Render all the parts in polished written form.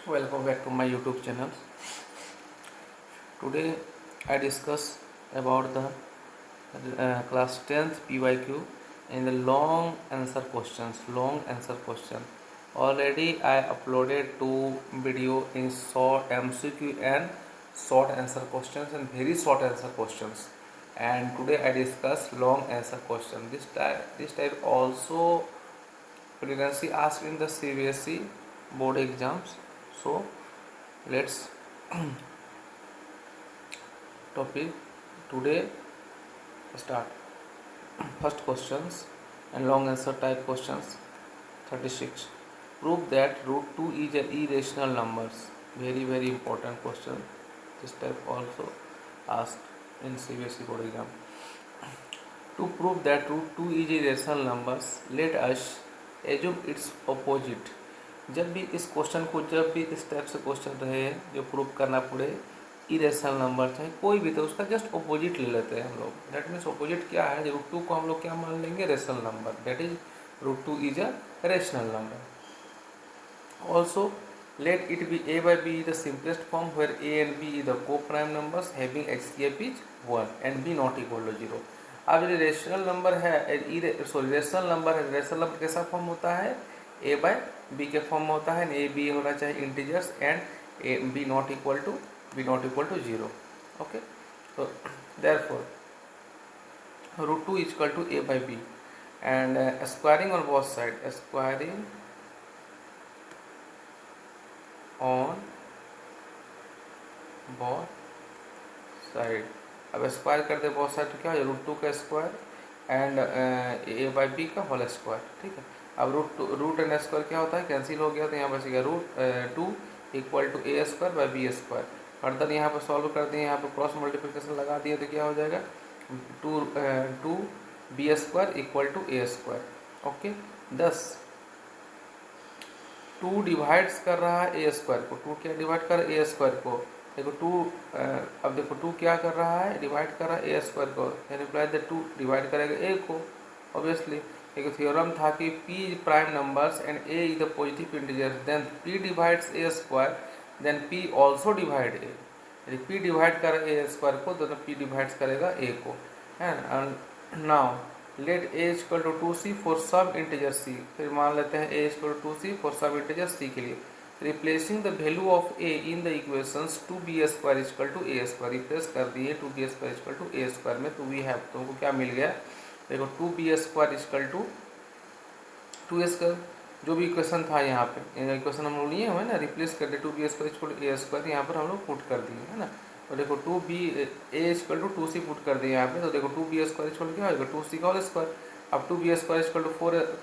Welcome back to my YouTube channel. Today I discuss about the class 10th PYQ in the long answer questions. Long answer question. Already I uploaded two video in short MCQ and short answer questions and very short answer questions. And today I discuss long answer question. This type also frequently asked in the CBSE board exams. So let's topic today start. First questions and long answer type questions. 36. Prove that root 2 is an irrational numbers. Very important question. This type also asked in CBSE board exam. To prove that root 2 is irrational numbers, let us assume its opposite. जब भी इस type से question रहे जो prove करना पड़े irrational number चाहे कोई भी, तो उसका जस्ट अपोजिट ले लेते हैं हम लोग. दैट मीन्स अपोजिट क्या है, रूट 2 को हम लोग क्या मान लेंगे, rational number. That is root 2 is a rational number. Also let it be a by b is the simplest form where a and b is the co-prime numbers having HCF is 1 and b not equal to 0. अब ये rational number है, rational number है. Rational number कैसा form होता है, a by b के form में होता है. ए बी होना चाहिए integers and A B not equal to 0. Okay, तो therefore root 2 is equal to a by b and squaring on both side, squaring on both side. अब square करते both side तो क्या हो, रूट 2 का square and A by B का whole square. ठीक है, अब रूट एंड स्क्वायर क्या होता है, कैंसिल हो गया, तो यहाँ बचेगा root 2 equal to A square by B square. Further यहाँ पर सॉल्व कर दिए, यहाँ पर क्रॉस मल्टीप्लिकेशन लगा दिए तो क्या हो जाएगा, two B square equal to A square. Okay, 10 2 divides कर रहा है ए स्क्वायर को. 2 क्या डिवाइड कर रहा है, ए स्क्वायर को. देखो 2, अब देखो 2 क्या कर रहा है, डिवाइड कर रहा है ए स्क्वायर को. रिप्लाई द 2 डिवाइड करेगा ए को ऑब्वियसली. एक थ्योरम था कि p prime numbers and a is the positive integer, then p divides a square, then p also divide a. यदि p डिवाइड कर ए स्क्वायर को तो p डिवाइड्स करेगा a को, है. Now let a equal to 2c for सब integer c. फिर मान लेते हैं a equal to 2c for सब इंटीजर c के लिए. Replacing the value of a in the equations 2b square equal to a square. Replace कर दिए 2b square equal to a square में, तो वी हैव, तुमको क्या मिल गया, देखो 2b square equal to 2 square. जो भी इक्वेशन था यहाँ पे, इक्वेशन हम लोग लिए हुए ना, रिप्लेस कर दिए 2b square equal to a square, यहाँ पर हम लोग पुट कर दिए, है ना. तो देखो 2b a equal to 2c put कर दिए यहाँ पे, तो देखो 2b स्क्वायर इक्वल क्या होगा, 2c का होल स्क्वायर. अब 2b square equal to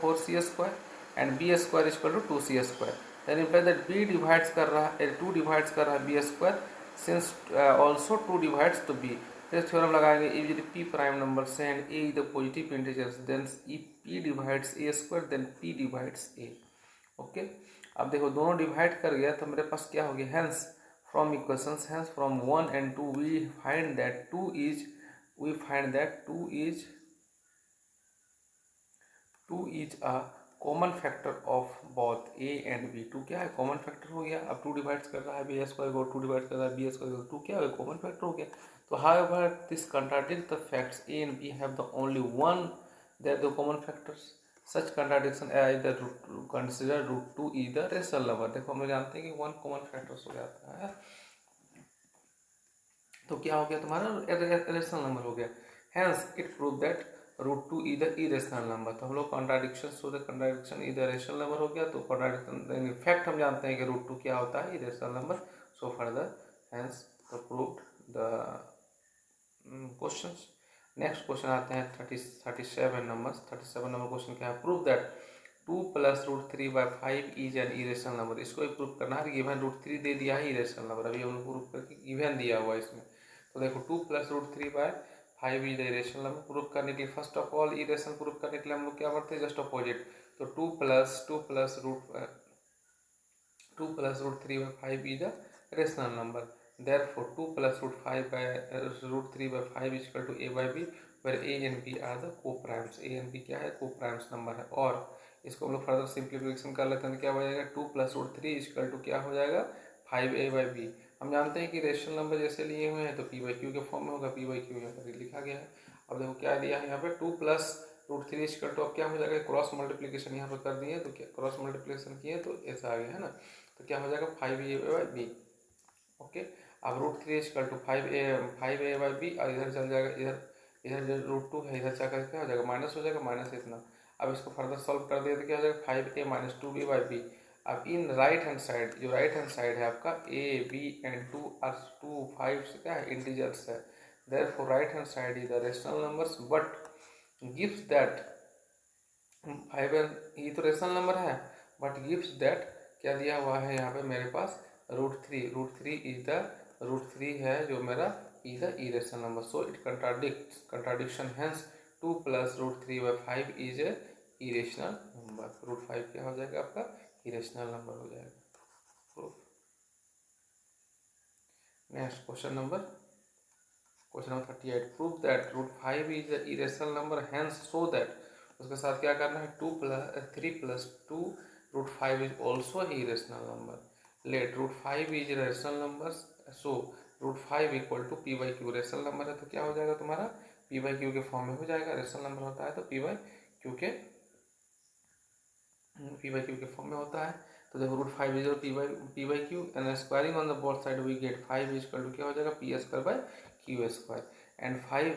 4c square and b square equal to 2c square. Then imply that b divides कर रहा है, 2 डिवाइड्स कर रहा है b square, since also 2 divides two b. फिर थ्योरम लगाएंगे, if p prime numbers and a is the positive integers, then if p divides a square then p divides a. Okay, अब देखो दोनों डिवाइड कर गया तो मेरे पास क्या हो गया, hence from equations, hence from 1 and 2 we find that 2 is a common factor of both a and b. 2 क्या है, कॉमन फैक्टर हो गया. अब 2 डिवाइड्स कर रहा है b स्क्वायर को, 2 डिवाइड कर रहा है b स्क्वायर को, 2 क्या है, कॉमन फैक्टर हो गया. तो however this contradict the facts a and b have the only one that the common factors. Such contradiction either consider root 2 is the rational number. देखो हम लोग जानते हैं कि 1 कॉमन फैक्टर्स हो जाता है, तो क्या हो गया तुम्हारा, रेशनल नंबर हो गया. Hence it prove that root 2 is the irrational number. तो हम लोग contradiction so the contradiction is the rational number हो गया. तो कॉन्ट्राडिक्शन फैक्ट हम जानते हैं कि रूट 2 क्या होता है, irrational number. So further hence the proved the questions. Next question आते हैं 37 नंबर. 37 नंबर क्वेश्चन क्या है, prove that 2 plus root 3 by 5 is an irrational number. इसको भी प्रूव करना है, गिवन रूट 3 दे दिया है इरेशनल नंबर, अभी हम लोग प्रूव करके गिवन दिया हुआ है इसमें. तो देखो 2 plus root 3 by 5 is the irrational number. Prove करने के लिए first of all irrational prove करने के लिए हम लोग क्या करते हैं, जस्ट अपोजिट. तो 2 plus root 3 by 5 is the rational number. Therefore 2 plus root 5 by root 3 by 5 is equal to a by b, where a and b are the co-primes. a and b क्या है, co-primes number है. और इसको हम लोग further simplification कर लेते हैं तो क्या हो जाएगा 2 प्लस रूट 3 इक्वल टू क्या हो जाएगा 5a/b। हम जानते हैं कि रेशनल नंबर जैसे लिए हुए हैं तो p बाई क्यू के फॉर्म में होगा, p बाई क्यू यहाँ पर लिखा गया है। अब देखो क्या दिया है यहाँ पे 2 प्लस रूट 3 इक्वल टू, अब क्या हो जाएगा क्रॉस मल्टीप्लीकेशन यहाँ पर कर दिए तो क्या क्रॉस मल्टीप्लीकेशन किए तो ऐसा आ गया है ना, तो क्या हो जाएगा 5a/b। ओके, अब रूट 3 इक्वल टू 5a/b और इधर चल जाएगा, इधर इधर जो रूट 2 है इधर जाकर क्या हो जाएगा माइनस हो जाएगा, माइनस इतना। अब इसको फर्दर सॉल्व कर दिया तो क्या हो जाएगा 5a माइनस 2b/b। अब इन राइट हैंड साइड, जो राइट हैंड साइड है आपका a b एंड 2 आर 2 5 से क्या है इंटीजर्स है, therefore right hand side is the rational numbers but gives that 5 ये तो रेशनल नंबर है बट गिव्स दैट क्या दिया हुआ है यहाँ पे मेरे पास root three is the root 3 है जो मेरा is the irrational number, so it contradiction hence 2 plus root 3/5 is a irrational number. Root 5 क्या हो जाएगा आपका इरेशनल नंबर हो जाएगा। Proof. Next question number 38, prove that root 5 is a irrational number hence so that, उसके साथ क्या करना है 3 plus 2 root 5 is also irrational number. Let root 5 is rational number, so root 5 equal to p by q rational number है तो क्या हो जाएगा तुम्हारा पी बाई क्यू के फॉर्म में हो जाएगा। रेशनल नंबर होता है तो पी बाई क्यू के फॉर्म में होता है। तो देखो root 5 is p by q and squaring on the both side we get 5 equal to क्या हो जाएगा p square by Q square and 5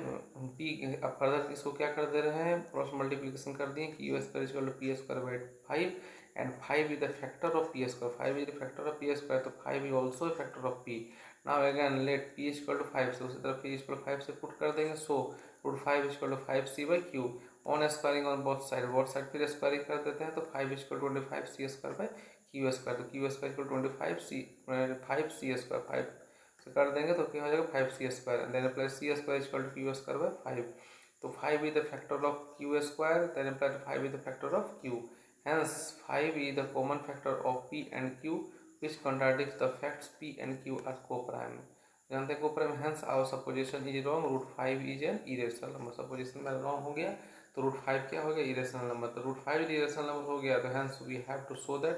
p. अब फर्दर इसको क्या कर दे रहे हैं क्रॉस मल्टीप्लीकेशन कर दिए q square equal to p square by 5 and 5 is the factor of p square, 5 is the factor of p square तो 5 is also factor of p. Now again let p equal to 5 से उसी तरफ P equal to 5 से put कर देंगे, so root 5 equal to 5c by Q on squaring on both side फिर squaring कर देते हैं तो 5 equal 25c square by Q square, तो Q square equal 5c square 5 से कर देंगे तो क्या हो जाएगा 5c square then plus C square equal to Q square by 5, तो 5 is the factor of Q square then plus 5 is the factor of Q, hence 5 is the common factor of p and q which contradicts the facts p and q are co-prime। जानते हैं co-prime, hence our supposition is wrong, रूट 5 is an irrational number। Supposition में wrong हो गया तो root 5 क्या हो गया इरेशनल नंबर, तो रूट 5 इरेशनल नंबर हो गया तो hence we have to show that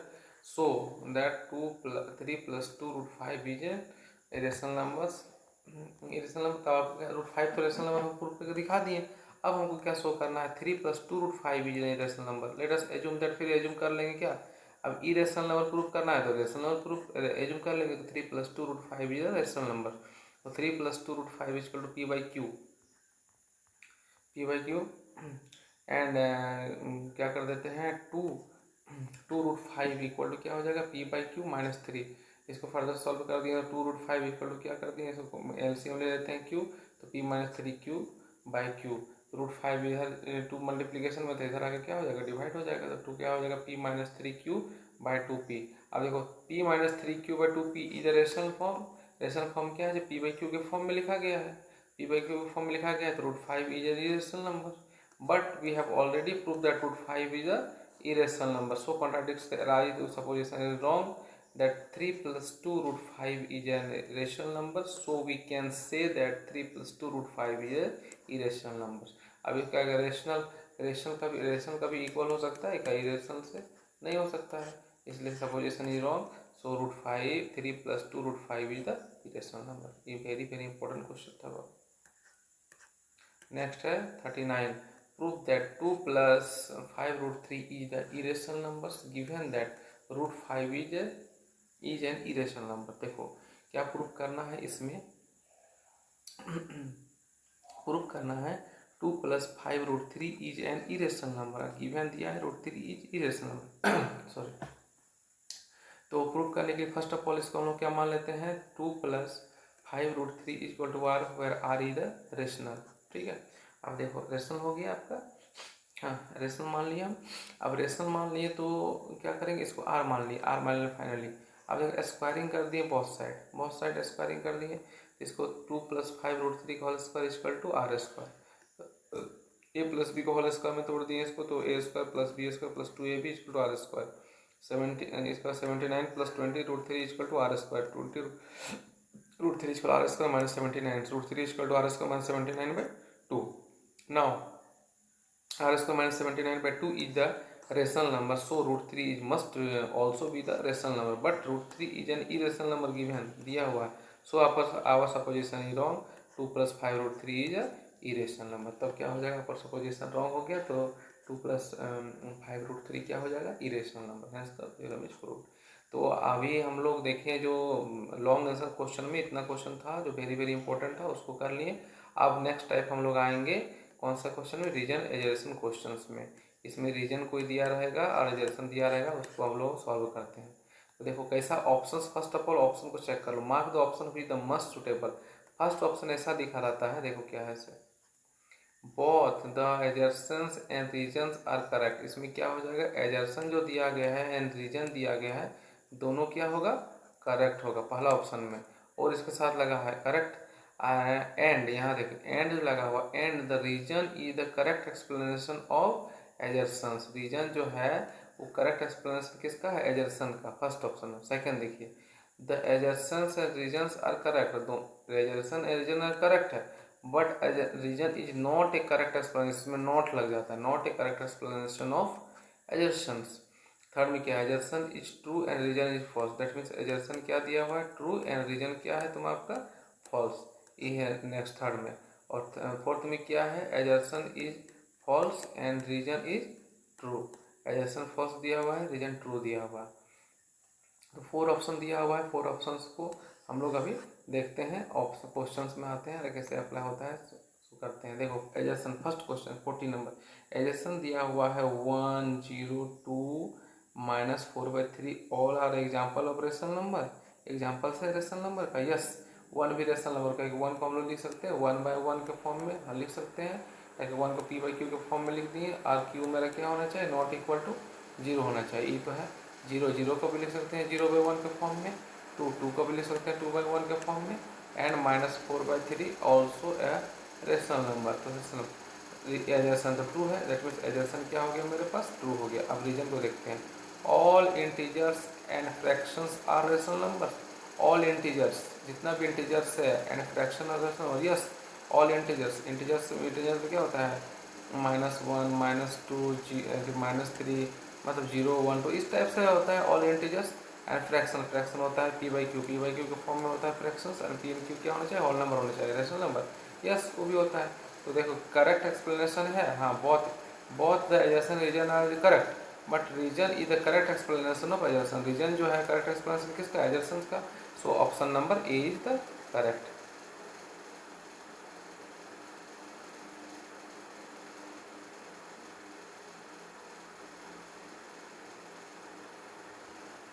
3 plus 2 root 5 is an irrational numbers। Irrational number तो आप रूट 5 तो इरेशनल नंबर हम प्रूफ करके दिखा दिए। अब हमको क्या शो करना है 3 plus 2 root 5 is irrational number. Let us assume that, फिर एज्यूम कर लेंगे क्या, अब इरेशनल नंबर प्रूफ करना है तो रेशनल नंबर प्रूफ एज्यूम कर लेंगे तो 3 plus 2 root 5 is rational number, तो 3 plus 2 root 5 equal to p by q and क्या कर देते हैं 2 रूट 5 इक्वल टू क्या हो जाएगा पी बाई क्यू माइनस 3। इसको फर्दर सॉल्व कर दिया 2 रूट 5 इक्वल टू क्या कर दिए इसको एलसीएम ले लेते हैं क्यू तो p minus 3 q by q, root 5 इधर 2 मल्टीप्लीकेशन में तो इधर आके क्या हो जाएगा डिवाइड हो जाएगा तो 2 क्या हो जाएगा P minus 3 q by 2p। अब देखो p minus 3 q by 2p is rational form, rational form क्या है जो पी बाई क्यू के फॉर्म में लिखा गया है, पी बाई क्यू के फॉर्म में लिखा गया है तो root 5 is a rational number but we have already prove that root 5 is a irrational number, so contradicts the right supposition is wrong that 3 plus 2 root 5 is an irrational number, so we can say that 3 plus 2 root 5 is a irrational number। अब इसका rational का भी equal हो सकता है क्या irrational से नहीं हो सकता है, इसलिए supposition is wrong, so root 5 3 plus 2 root 5 is the irrational number. ये वेरी वेरी इंपॉर्टेंट क्वेश्चन था। नेक्स्ट है 39, prove that 2 plus 5 root 3 is the irrational numbers given that root 5 is an irrational number। देखो क्या proof करना है इसमें proof करना है 2 plus 5 root 3 is an irrational number, given दिया है root 3 is irrational number sorry. तो प्रूफ करने के लिए फर्स्ट ऑफ ऑल इसको हम लोग क्या मान लेते हैं 2 plus 5 root 3 equal to r where r is the rational. ठीक है, अब देखो रेशनल हो गया आपका, हाँ रेशनल मान लिया हम। अब रेशनल मान लिए तो क्या करेंगे इसको आर मान लिए फाइनली। अब देखो स्क्वायरिंग कर दिए बहुत साइड स्क्वायरिंग कर दिए, इसको 2 प्लस 5 रूट 3 का whole square equal to R square, A plus B को होल स्क्वायर में तोड़ दिए इसको तो A square plus B square plus 2ab equal to R square, 79 plus 20 root 3 equal to R square, 20 root 3 equal R square minus 79 root 3 equal to R square minus 79 by 2। Now R square minus 79 by 2 is the rational number, so root 3 is must also be the rational number, but root 3 is an irrational number given, दिया हुआ है, so our supposition is wrong, 2 plus 5 root 3 is a irrational number। तब क्या हो जाएगा, अपर supposition wrong हो गया, तो 2 plus 5 root 3 क्या हो जाएगा, irrational number, hence the theorem is proved। तो अभी हम लोग देखें जो लॉन्ग आंसर क्वेश्चन में इतना क्वेश्चन था जो वेरी वेरी इंपॉर्टेंट था, उसको कर लिए। अब नेक्स्ट टाइप हम लोग आएंगे कौन सा क्वेश्चन में, रीजन एजरेशन क्वेश्चंस में। इसमें रीजन कोई दिया रहेगा और एजरेशन दिया रहेगा, उसको हम लोग सॉल्व करते हैं। तो देखो कैसा options, first of all option को चेक कर लो, mark the option with the must suitable. First option ऐसा दिखा रहता है, देखो क्या है इसे, both the assertions and reasons are correct. इसमें क्या हो जाएगा, एजर्सन जो दिया गया है एंड रीजन दिया गया है, दोनों क्या होगा, करेक्ट होगा पहला ऑप्शन में। और इसके साथ लगा है करेक्ट एंड, यहाँ देखिए एंड लगा हुआ, and the reason is the correct explanation of assertions. Reason जो है वो करेक्ट एक्सप्लेनेशन किसका है, एजर्सन का, फर्स्ट ऑप्शन में। सेकंड देखिए, the assertions and reasons are correct, दो assertion and reason are correct है, but reason is not a correct explanation, में नॉट लग जाता है, not a correct explanation of assertions. Third में क्या है, assertion is true and reason is false, that means एजर्सन क्या दिया हुआ है, ट्रू, एंड रीजन क्या है तुम आपका फॉल्स, ये है नेक्स्ट थर्ड में। और फोर्थ में क्या है, assertion is false and reason is true, assertion false दिया हुआ है, रीजन ट्रू दिया हुआ है। तो 4 ऑप्शन दिया हुआ है, 4 ऑप्शंस को हम लोग अभी देखते हैं, ऑप्शन क्वेश्चंस में आते हैं, कैसे अप्लाई होता है तो करते हैं। देखो assertion, first question 40 number, assertion दिया हुआ है 1 0 2 -4/3 all are example of rational number, example से रेशनल नंबर का, यस 1 भी रेशनल नंबर का, 1 को हम लोग लिख सकते हैं 1/1 के फॉर्म में हम लिख सकते हैं, ताकि 1 को p/q के फॉर्म में लिख दिए, और q मेरा क्या होना चाहिए, नॉट इक्वल टू 0 होना चाहिए, ये तो है 0 0 को भी लिख सकते हैं 0/1 के फॉर्म में, 2 2 को भी लिख सकते हैं 2/1 के फॉर्म में, and -4/3 also a rational number. तो एजर्सन तो ट्रू है, दैट मीन्स एजर्सन क्या हो गया मेरे पास, ट्रू हो गया। अब रीजन को देखते हैं, all integers and fractions are rational number, all integers जितना भी इंटीजर्स है and fraction are rational number, yes all integers, integers में क्या होता है, -1 -2 -3, मतलब 0 1 2 इस टाइप से होता है all integers. And fraction, fraction होता है p/q, p/q के फॉर्म में होता है फ्रैक्शंस, एंड p/q क्या होना चाहिए, होल नंबर होना चाहिए, रेशनल नंबर, यस वो भी होता है। तो देखो करेक्ट एक्सप्लेनेशन है, हाँ बहुत बहुत the assertion reason are correct, but reason is the correct explanation of assertion, reason जो है करेक्ट एक्सप्लेनेशन किसका, एजर्सन का, so option number A is the correct.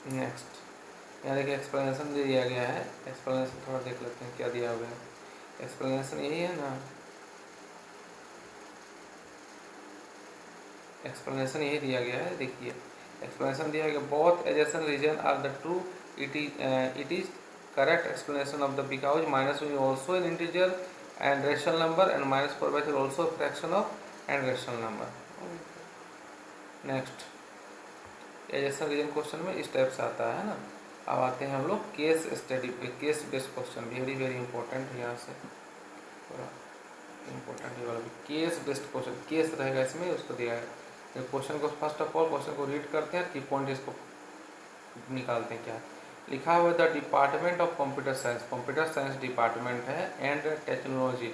Next यहाँ देखिए एक्सप्लेनेशन दिया गया है, एक्सप्लेनेशन थोड़ा देख लेते हैं क्या दिया हुआ है, एक्सप्लेनेशन यही है ना, एक्सप्लेनेशन यही दिया गया है, देखिए एक्सप्लेनेशन दिया गया, both assertion reason are the true, it is correct explanation of the because -1 also an integer and rational number, and -4/3 also fraction of and rational number. Next assertion reason question में इस type से आता है ना। अब आते हैं हम लोग केस स्टडी पे, case based question, very very important है, यहाँ से थोड़ा इंपॉर्टेंट है वाला भी, केस बेस्ड क्वेश्चन, केस रहेगा इसमें, उसको दिया है। क्वेश्चन को फर्स्ट ऑफ ऑल क्वेश्चन को रीड करते हैं, की पॉइंट इसको निकालते हैं। क्या लिखा हुआ, the department of computer science, computer science department है and technology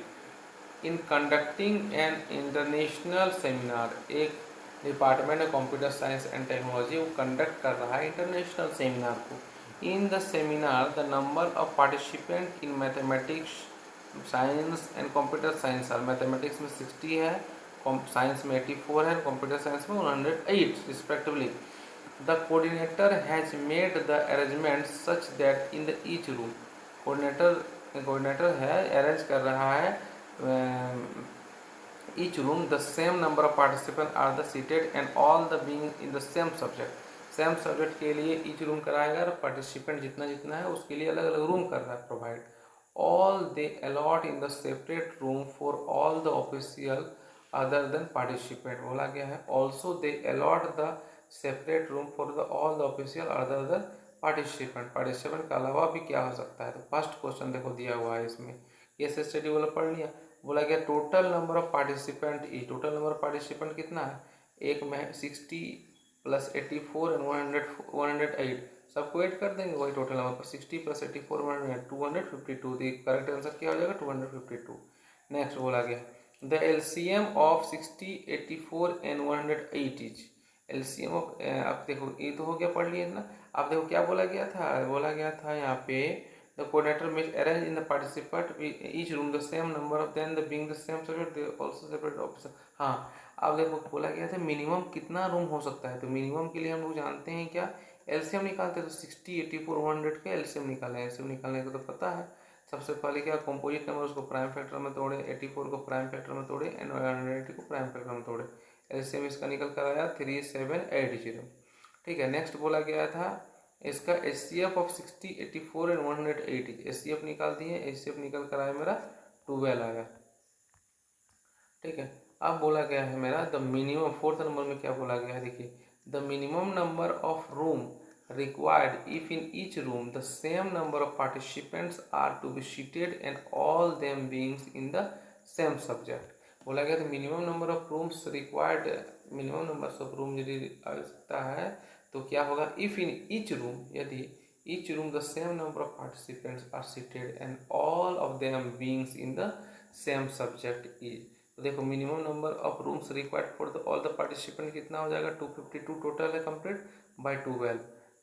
in conducting an international seminar, एक डिपार्टमेंट है कंप्यूटर साइंस एंड टेक्नोलॉजी, वो कंडक्ट कर रहा है इंटरनेशनल सेमिनार को। In the seminar the number of participant in mathematics science and computer science are, mathematics में 60 है, साइंस में 84 है, कंप्यूटर साइंस में 108 respectively. The coordinator has made the arrangement such that in the each room, coordinator है arrange कर रहा है each room the same number of participants are the seated and all the being in the same subject, same subject के लिए each room कराएगा, और participant जितना जितना है उसके लिए अलग अलग रूम कर रहा है provide. All they allot in the separate room for all the official other than participant, बोला गया है also they allot the separate room for the all the official other than participant, participant का अलावा भी क्या हो सकता है। तो फर्स्ट क्वेश्चन देखो दिया हुआ है इसमें, केस स्टडी वाला पढ़ लिया, बोला गया total number of participant E, total number of participant कितना है, एक में 60 प्लस 84 एंड 108 सबको ऐड कर देंगे, वही टोटल नंबर पर 60 प्लस 84 252। तो करेक्ट आंसर क्या हो जाएगा 252। नेक्स्ट बोला गया the LCM of 60 84 and 108 is LCM of, अब देखो ये तो हो गया पढ़ लिए ना। अब देखो क्या बोला गया था यहाँ पे the coordinator must arrange in the participant each room the same number of then the being the same subject they also separate officer। हाँ अब देखो बोला गया था मिनिमम कितना रूम हो सकता है, तो मिनिमम के लिए हम लोग जानते हैं क्या, एलसीएम निकालते हैं। तो 60 84 100 के एलसीएम निकालें, एलसीएम निकालने को तो पता है। सबसे पहले क्या कंपोजिट नंबर उसको प्राइम फैक्टर में तोड़े, 84 को प्राइम फैक्टर में तोड़े एंड 180 को प्राइम फैक्टर में तोड़े, एलसीएम इसका निकल कर आया 3780। ठीक है। नेक्स्ट बोला गया था इसका एचसीएफ ऑफ 60 84 एंड 180, एचसीएफ निकाल दिए, एचसीएफ निकल कर आया मेरा 12 आया। ठीक है। अब बोला गया है मेरा द मिनिमम, फोर्थ नंबर में क्या बोला गया है देखिए, the minimum number of room required if in each room the same number of participants are to be seated and all them being in the same subject। बोला गया तो minimum number of rooms required, minimum number of room यदि आवश्यकता है तो क्या होगा, if in each room, यदि each room the same number of participants are seated and all of them beings in the same subject is. तो देखो minimum number of rooms required for the all the participant कितना हो जाएगा 252 total है complete bye 12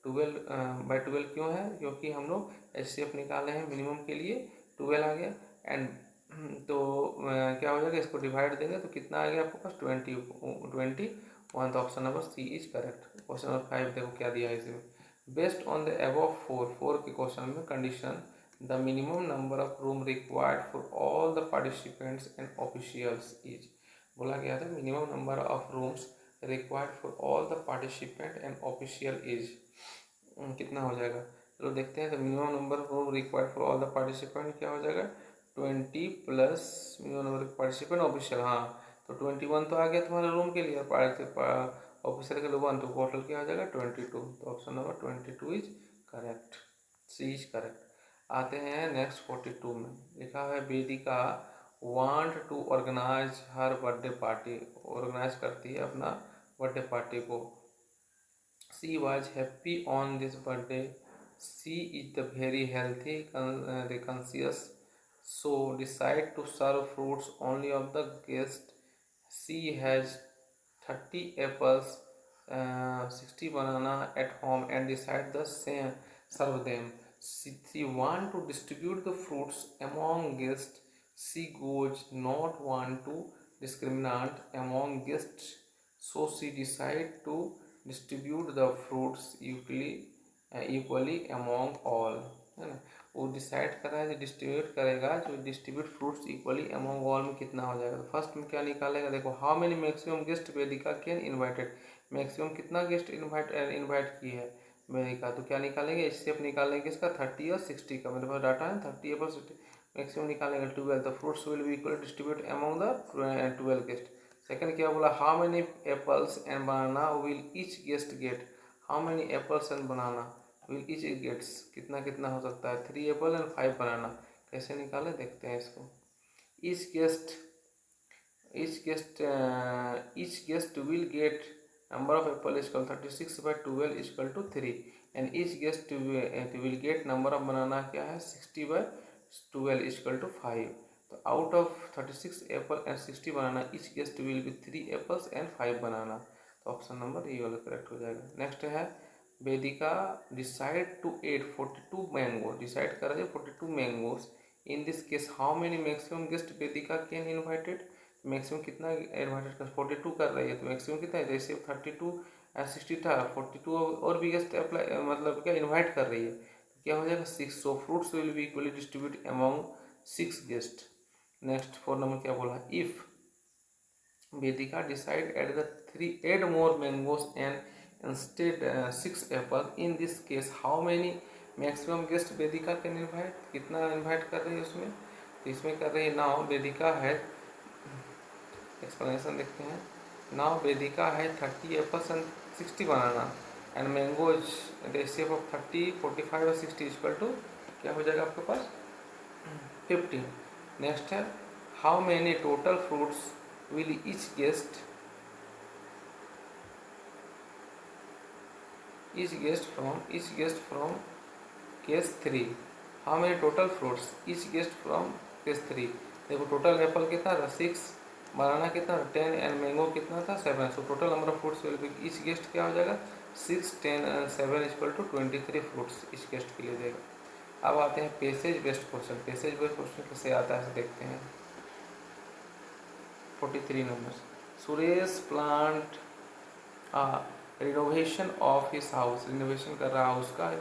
bye 12 क्यों है, क्योंकि हम लोग एचसीएफ निकाले हैं मिनिमम के लिए 12 आ गया एंड तो क्या हो जाएगा, इसको डिवाइड देंगे तो कितना आ गया आपके पास 21। तो option number C is correct. Question number 5 देखो क्या दिया है इसमें, based on the above four के क्वेश्चन में condition the minimum number of room required for all the participants and officials is. बोला गया था minimum number of rooms required for all the participant and official is कितना हो जाएगा, चलो देखते हैं। तो minimum number of room required for all the participant क्या हो जाएगा 20 plus minimum number of participant official, हाँ तो 21 तो आ गया तुम्हारे रूम के लिए, ऑफिसर के लिए 1, तो टोटल क्या हो जाएगा 22। तो option number 22 is correct, C is correct. आते हैं नेक्स्ट 42 में लिखा है Vedika want to organise her birthday party, organise करती है अपना बर्थडे पार्टी को। She was happy on this birthday, she is the very healthy conscious, so decide to serve fruits only of the guest। She has 30 apples, 60 banana at home and decide the same serve them। She want to distribute the fruits among guests, she goes not want to discriminate among guests, so she decide to distribute the fruits equally among all। है ना, वो decide कर रहा है जो distribute करेगा, जो distribute fruits equally among all में कितना हो जाएगा। तो फर्स्ट में क्या निकालेगा देखो, how many maximum guest Vedika can invited, maximum कितना गेस्ट इनवाइट की है वेदिका, तो क्या निकालेंगे स्टेप निकालेंगे इसका 30 और 60 का, मेरे पास डाटा है 30 और 60, मैक्सिमम निकालेंगे 12, तो fruits will be equal distribute among the 12 guest. Second क्या बोला, how many apples and banana will each guest get, how many apples and banana will each gets, कितना कितना हो सकता है 3 एप्पल एंड 5 बनाना, कैसे निकाले देखते हैं इसको। Each guest will get number of apple equal 36 by 12 equal to 3 and each guest will get number of banana क्या है 60 बाई 12 इक्वल टू 5। तो out of 36 apple and 60 banana each guest will be 3 apples and 5 banana, तो option number ये वाला correct हो जाएगा। Next है Vedika decide to add 42 mango, decide कर रहे 42 mangoes, in this case how many maximum guest Vedika can invited, maximum कितना invited कर 42 कर रही है, तो मैक्सिमम कितना है जैसे 32 60 था 42 और भी गेस्ट अप्लाई मतलब क्या इन्वाइट कर रही है, तो क्या हो जाएगा 6, so fruits will be equally distribute among 6 guest. Next 4 number क्या बोला, if Vedika decide at the 3 add more mangoes and instead 6 apple, in this case how many maximum guest Vedika can invite, कितना इन्वाइट कर रही है उसमें, तो इसमें कर रही है नाउ वेदिका है, एक्सप्लेनेशन देखते हैं। नाउ वेदिका है 30 apples and 60 banana and mangoes ratio of 30 45 और 60 इक्वल टू क्या हो जाएगा आपके पास 50। नेक्स्ट है how many total fruits will each guest each guest from case 3, how many total fruits each guest from case 3। देखो टोटल एप्पल कितना था 6, बनाना कितना 10 एंड मैंगो कितना था 7। So total number of fruits will be each guest क्या हो जाएगा 6, 10 and 7 equal to 23 fruits each guest के लिए देगा। अब आते हैं passage based question. Passage based question कैसे आता है देखते हैं। 43 number, Suresh plant renovation of his house, renovation कर रहा हाउस का।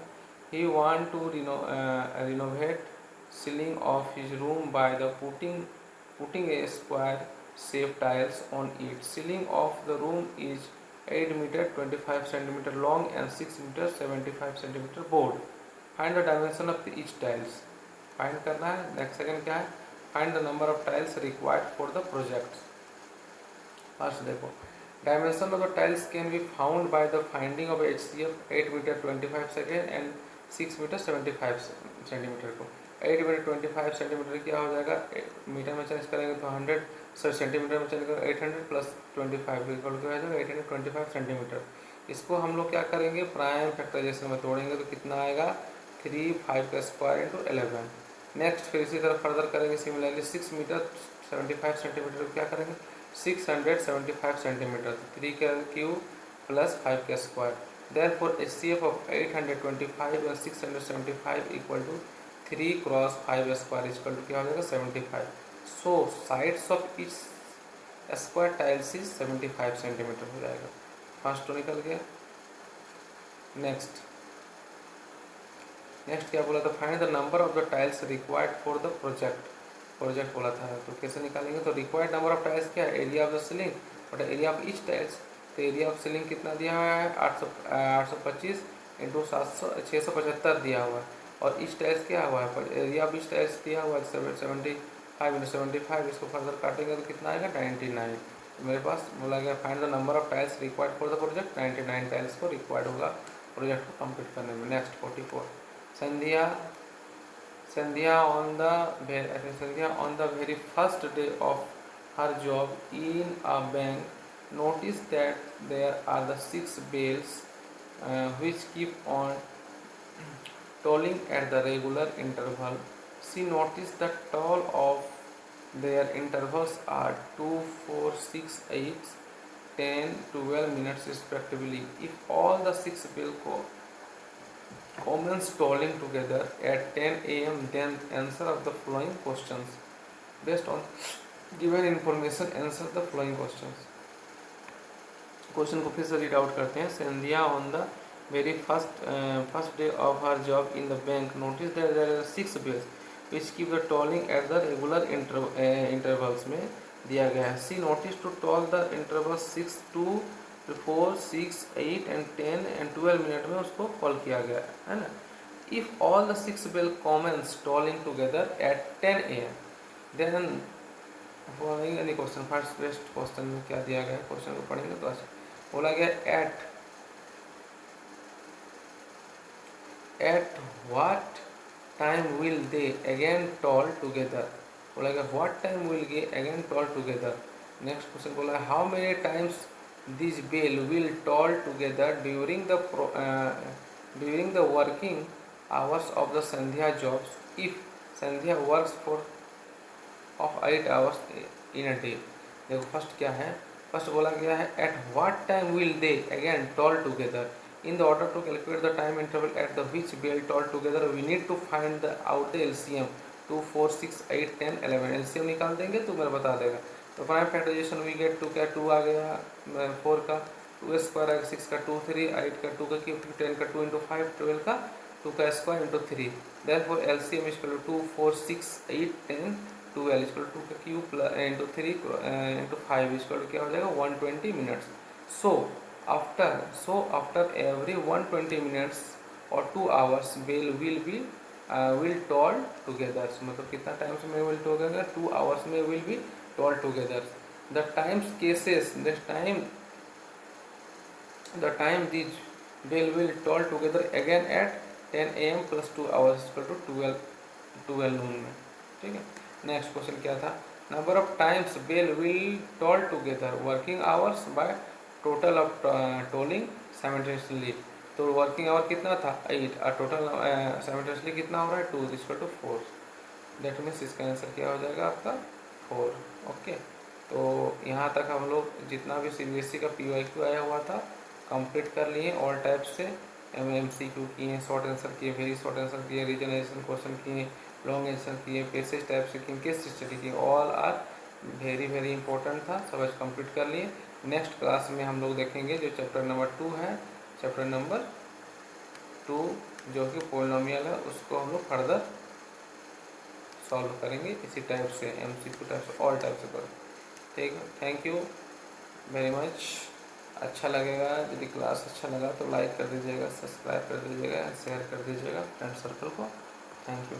He want to renovate ceiling of his room by the putting a square shaped tiles on it. Ceiling of the room is 8 meter 25 centimeter long and 6 meter 75 centimeter broad. Find the dimension of each tiles. Find करना है। Next second क्या है, find the number of tiles required for the project। First देखो, dimension of the tiles can be found by the finding of HCF 8 meter 25 second and 6 metre 75 centimetre को। 8 metre 25 centimetre क्या हो जाएगा, metre में change करेंगे तो 100, sir centimetre में change करेंगे 800 प्लस 25 इक्वल टू हो जाएगा 825 सेंटीमीटर। इसको हम लोग क्या करेंगे, प्राइम फैक्टराइजेशन में तोड़ेंगे तो कितना आएगा 3, 5 का स्क्वायर इंटू 11। नेक्स्ट फिर इसी तरह फर्दर करेंगे सिमिलरली 6 मीटर 75 सेंटीमीटर को क्या करेंगे 675 सेंटीमीटर, 3 का क्यूब प्लस 5 का square. Therefore, HCF of 825 and 675 equal to 3 cross 5 square equal to क्या हो जाएगा 75। So sides of each square tiles is 75 centimetre हो जाएगा। फर्स्ट तो निकल गया। नेक्स्ट क्या बोला था, find the number of the tiles required for the project बोला था। तो कैसे निकालेंगे, तो रिक्वायर्ड नंबर ऑफ टाइल्स क्या है, area of the ceiling but area of each tiles. तो एरिया ऑफ सीलिंग कितना दिया हुआ है 825 इंटू 675 दिया हुआ है, और ईच टाइल्स क्या हुआ है, एरिया ऑफ ईच टाइल्स दिया हुआ है 75 इंटू 75। इसको फर्दर काटेंगे तो कितना आएगा 99। तो मेरे पास बोला गया find the number of tiles required for the project, 99 tiles को रिक्वायर्ड होगा प्रोजेक्ट को कंप्लीट करने में। Next 44, Sandhya on the very first day of her job in a bank notice that there are the 6 bells which keep on tolling at the regular interval. She noticed the toll of their intervals are 2, 4, 6, 8, 10, 12 minutes respectively. If all the 6 bells commence tolling together at 10 a.m., then answer of the following questions. Based on given information, answer the following questions. Question को फिर से read out करते हैं। Sandhya on the very first day of her job in the bank notice that there are 6 bells which keep the tolling at the regular intervals में दिया गया है। See notice to toll the interval 6, 2, 4, 6, 8 and 10 and 12 minute में उसको call किया गया है ना। If all the 6 bell commons tolling together at 10 AM, then following any question. First best question में क्या दिया गया है, क्वेश्चन को पढ़ेंगे तो अच्छा बोला गया at what time will they again toll together. बोला गया what time will they again toll together. Next question बोला how many times this bell will toll together during the working hours of the Sandhya jobs if Sandhya works for of 8 hours in a day. देखो first क्या है, first बोला गया है at what time will they again toll together. In the order to calculate the time interval at the which bell toll together we need to find the out the LCM 2, 4, 6, 8, 10, 11। LCM निकाल देंगे तो मेरा बता देगा। तो prime factorisation we get 2 का 2 आ गया, 4 का 2 स्क्वायर आ गया, 6 का 2, 3, 8 का 2 का क्यूब, 10 का 2 इंटू 5, 12 का 2 का square into 3। Therefore LCM is 2, 4, 6, 8, 10, 12 equal 2 का क्यूब इंटू 3 इंटू 5 इक्वल क्या हो जाएगा 120 minutes. So after every 120 minutes और 2 hours bell will toll together. मतलब कितना टाइम्स में विल टुगेदर, 2 आवर्स में will be toll together. The times cases the time this bell will toll together again at 10 AM plus 2 hours equal to 12 noon में। ठीक है। Next question क्या था, number of times bell will toll together working hours by total of tolling simultaneously. तो working hour कितना था 8 और total simultaneously कितना हो रहा है 2 इक्वल टू 4। दैट मीन्स इसका आंसर क्या हो जाएगा आपका 4। ओके, तो यहाँ तक हम लोग जितना भी CBSE का PYQ आया हुआ था कंप्लीट कर लिए ऑल टाइप से। MCQ किए, शॉर्ट आंसर किए, वेरी शॉर्ट आंसर किए, रीजनरेशन क्वेश्चन किए, लॉन्ग आंसर किए, पैसेज टाइप से किए, केस स्टडी किए, all are very very important था, सब आज कंप्लीट कर लिए। नेक्स्ट क्लास में हम लोग देखेंगे जो चैप्टर नंबर 2 है, चैप्टर नंबर 2 जो कि पोलिनोमियल है, उसको हम लोग फर्दर सॉल्व करेंगे इसी टाइप से, MCQ टाइप से, ऑल टाइप से करेंगे। ठीक है, थैंक यू वेरी मच। अच्छा लगेगा यदि क्लास अच्छा लगा तो लाइक कर दीजिएगा, सब्सक्राइब कर दीजिएगा, शेयर कर दीजिएगा फ्रेंड सर्कल को। Thank you.